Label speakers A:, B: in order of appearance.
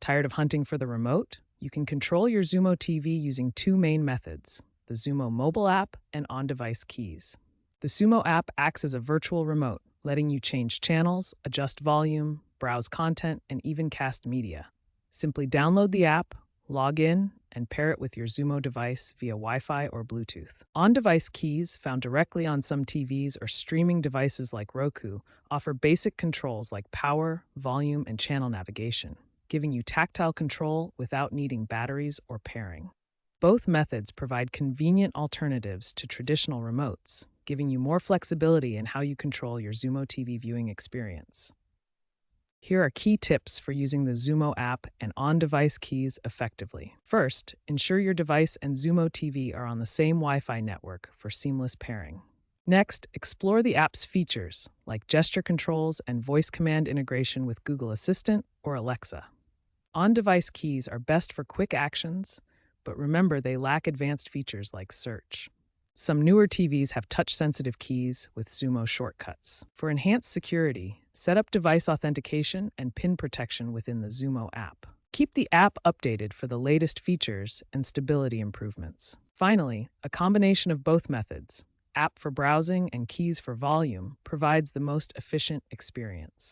A: Tired of hunting for the remote? You can control your Xumo TV using two main methods: the Xumo mobile app and on-device keys. The Xumo app acts as a virtual remote, letting you change channels, adjust volume, browse content, and even cast media. Simply download the app, log in, and pair it with your Xumo device via Wi-Fi or Bluetooth. On-device keys, found directly on some TVs or streaming devices like Roku, offer basic controls like power, volume, and channel navigation, giving you tactile control without needing batteries or pairing. Both methods provide convenient alternatives to traditional remotes, giving you more flexibility in how you control your Xumo TV viewing experience. Here are key tips for using the Xumo app and on-device keys effectively. First, ensure your device and Xumo TV are on the same Wi-Fi network for seamless pairing. Next, explore the app's features, like gesture controls and voice command integration with Google Assistant or Alexa. On-device keys are best for quick actions, but remember they lack advanced features like search. Some newer TVs have touch-sensitive keys with Xumo shortcuts. For enhanced security, set up device authentication and PIN protection within the Xumo app. Keep the app updated for the latest features and stability improvements. Finally, a combination of both methods, app for browsing and keys for volume, provides the most efficient experience.